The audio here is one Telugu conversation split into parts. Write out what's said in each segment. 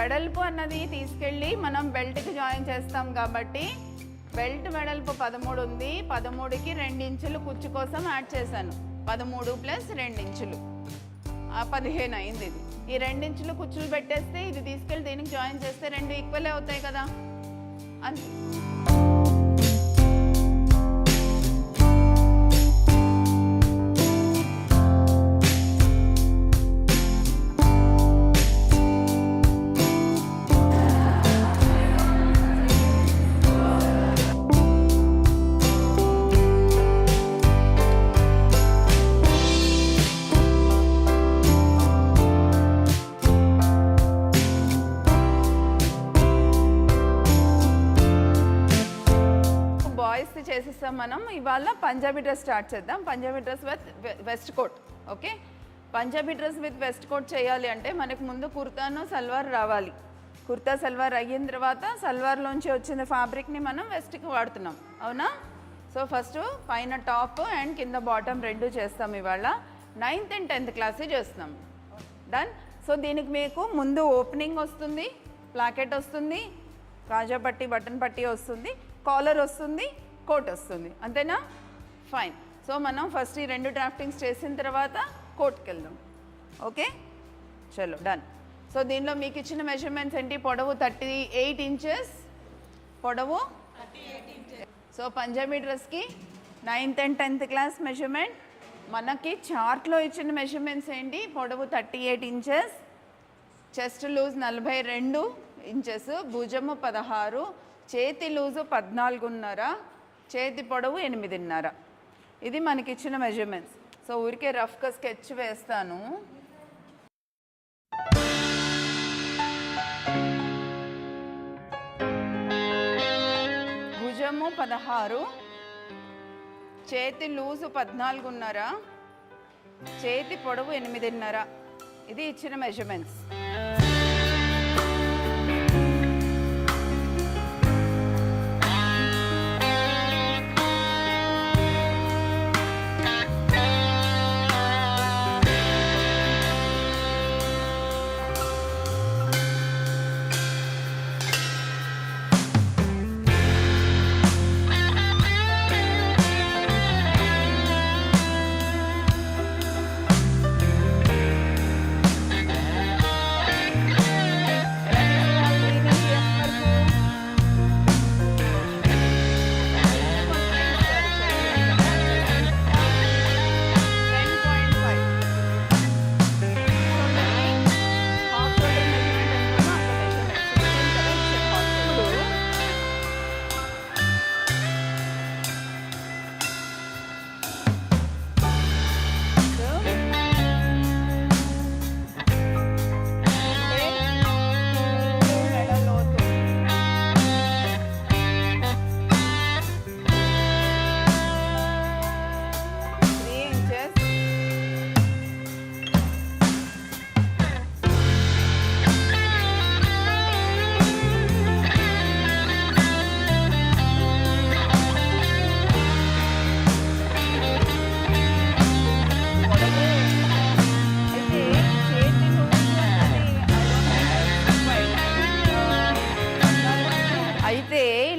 వెడల్పు అన్నది తీసుకెళ్ళి మనం బెల్ట్కి జాయిన్ చేస్తాం కాబట్టి బెల్ట్ వెడల్పు 13 ఉంది. 13కి 2 ఇంచులు కుచ్చు కోసం యాడ్ చేశాను. 13 ప్లస్ 2 ఇంచులు 15 అయింది. ఇది ఈ 2 ఇంచులు కుచ్చులు పెట్టేస్తే ఇది తీసుకెళ్ళి దీనికి జాయిన్ చేస్తే 2 ఈక్వల్ అవుతాయి కదా. అంతే. చేసేస్తాం మనం. ఇవాళ పంజాబీ డ్రెస్ స్టార్ట్ చేద్దాం. Punjabi dress with vest coat. Okay, Punjabi dress with vest coat చేయాలి అంటే మనకు ముందు కుర్తాను సల్వార్ రావాలి. కుర్తా సల్వార్ అయిన తర్వాత సల్వార్లోంచి వచ్చిన ఫ్యాబ్రిక్ని మనం వెస్ట్కి వాడుతున్నాం, అవునా? సో ఫస్ట్ పైన టాప్ అండ్ కింద బాటమ్ 2 చేస్తాం. ఇవాళ 9th and 10th క్లాసే చేస్తున్నాం. డన్. సో దీనికి మీకు ముందు ఓపెనింగ్ వస్తుంది, ప్లాకెట్ వస్తుంది, కాజా పట్టి బటన్ పట్టి వస్తుంది, కాలర్ వస్తుంది, కోట్ వస్తుంది. అంతేనా? ఫైన్. సో మనం ఫస్ట్ ఈ 2 డ్రాఫ్టింగ్స్ చేసిన తర్వాత కోట్కి వెళ్దాం. ఓకే, చలో డన్. సో దీనిలో మీకు ఇచ్చిన మెజర్మెంట్స్ ఏంటి? పొడవు 38 ఇంచెస్, పొడవు 38 ఇంచెస్. సో పంజాబీ డ్రెస్కి 9th and 10th class measurement. మనకి చార్ట్లో ఇచ్చిన మెజర్మెంట్స్ ఏంటి? పొడవు 38 ఇంచెస్, చెస్ట్ లూజ్ 42 ఇంచెస్, భుజము 16, చేతి లూజు 14.5, చేతి పొడవు 8.5. ఇది మనకి ఇచ్చిన మెజర్మెంట్స్. సో ఊరికే రఫ్గా స్కెచ్ వేస్తాను. భుజము 16, చేతి లూజు 14.5, చేతి పొడవు 8.5. ఇది ఇచ్చిన మెజర్మెంట్స్.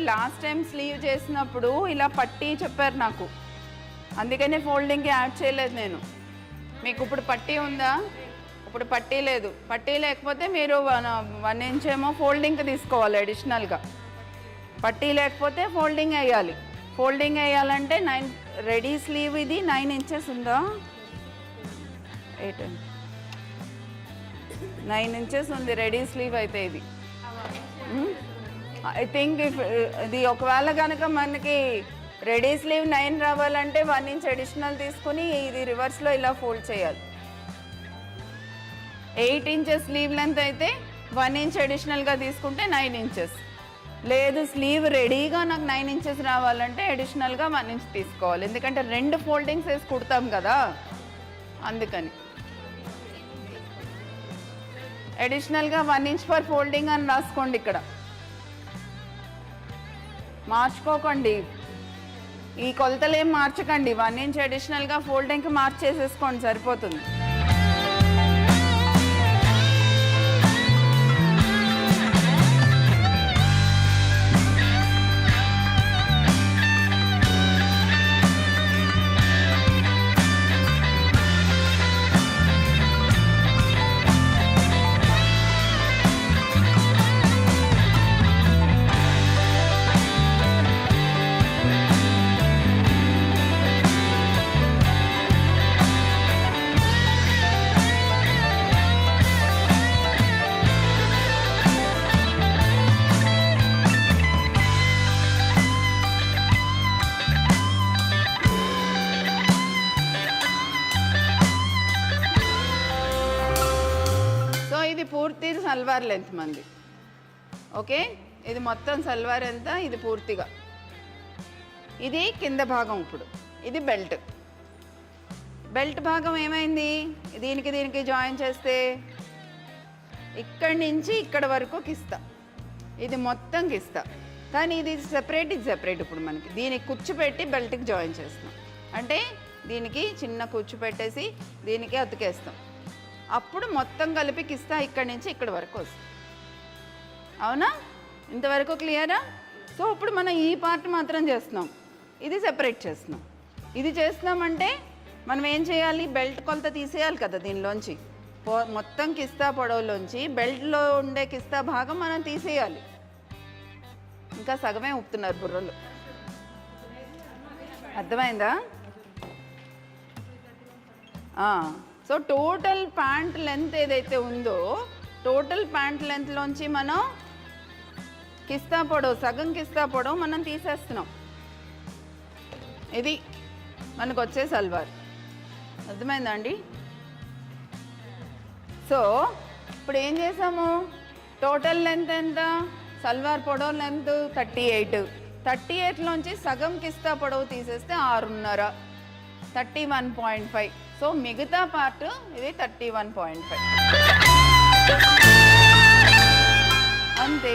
లాస్ట్ టైం స్లీవ్ చేసినప్పుడు ఇలా పట్టీ చెప్పారు నాకు, అందుకనే ఫోల్డింగ్కి యాడ్ చేయలేదు నేను. మీకు ఇప్పుడు పట్టీ ఉందా? ఇప్పుడు పట్టీ లేదు. పట్టీ లేకపోతే మీరు 1 ఇంచ్ ఏమో ఫోల్డింగ్కి తీసుకోవాలి అడిషనల్గా. పట్టీ లేకపోతే ఫోల్డింగ్ వేయాలి. ఫోల్డింగ్ వేయాలంటే 9 రెడీ స్లీవ్ ఇది 9 ఇంచెస్ ఉందా? 8 9 ఇంచెస్ ఉంది రెడీ స్లీవ్ అయితే. ఇది ఐ థింక్ ఇది ఒకవేళ కనుక మనకి రెడీ స్లీవ్ 9 రావాలంటే 1 ఇంచ్ అడిషనల్ తీసుకుని ఇది రివర్స్లో ఇలా ఫోల్డ్ చేయాలి. 8 ఇంచెస్ స్లీవ్ లెంత్ అయితే 1 ఇంచ్ అడిషనల్గా తీసుకుంటే 9 ఇంచెస్. లేదు స్లీవ్ రెడీగా నాకు 9 ఇంచెస్ రావాలంటే అడిషనల్గా 1 ఇంచ్ తీసుకోవాలి, ఎందుకంటే 2 ఫోల్డింగ్స్ వేసి కుడతాం కదా, అందుకని. అడిషనల్గా 1 ఇంచ్ ఫర్ ఫోల్డింగ్ అని రాసుకోండి. ఇక్కడ మార్చుకోకండి, ఈ కొలతలు ఏం మార్చకండి. 1 ఇంచ్ అడిషనల్గా ఫోల్డింగ్కి మార్చేసేసుకోండి, సరిపోతుంది. పూర్తి సల్వార్ లెంత్ మంది. ఓకే, ఇది మొత్తం సల్వార్ ఎంత, ఇది పూర్తిగా. ఇది కింద భాగం. ఇప్పుడు ఇది బెల్ట్. బెల్ట్ భాగం ఏమైంది, దీనికి దీనికి జాయిన్ చేస్తే ఇక్కడి నుంచి ఇక్కడ వరకు కిస్తా, ఇది మొత్తం కిస్తా. కానీ ఇది సెపరేట్, ఇది సెపరేట్. ఇప్పుడు మనకి దీనికి కుచ్చు పెట్టి బెల్ట్కి జాయిన్ చేస్తున్నాం. అంటే దీనికి చిన్న కుచ్చు పెట్టేసి దీనికి అతికేస్తాం. అప్పుడు మొత్తం కలిపి కిస్తా ఇక్కడి నుంచి ఇక్కడ వరకు వస్తుంది. అవునా, ఇంతవరకు క్లియరా? సో ఇప్పుడు మనం ఈ పార్ట్ మాత్రం చేస్తున్నాం, ఇది సెపరేట్ చేస్తున్నాం. ఇది చేస్తున్నామంటే మనం ఏం చేయాలి, బెల్ట్ కొలత తీసేయాలి కదా దీనిలోంచి. మొత్తం కిస్తా పొడవులోంచి బెల్ట్లో ఉండే కిస్తా భాగం మనం తీసేయాలి. ఇంకా సగమే ఉప్పుతున్నారు బుర్రలు. అర్థమైందా? సో టోటల్ ప్యాంట్ లెంత్ ఏదైతే ఉందో, టోటల్ ప్యాంట్ లెంత్లోంచి మనం కిస్తా పొడవు, సగం కిస్తా పొడవు మనం తీసేస్తున్నాం. ఇది మనకు వచ్చే సల్వార్. అర్థమైందా అండి? సో ఇప్పుడు ఏం చేసాము, టోటల్ లెంత్ ఎంత, సల్వార్ పొడవు లెంత్ 38. 38లోంచి సగం కిస్తా పొడవు తీసేస్తే 6.5, 31.5. సో మిగతా పార్ట్ ఇది 31.5 అంతే.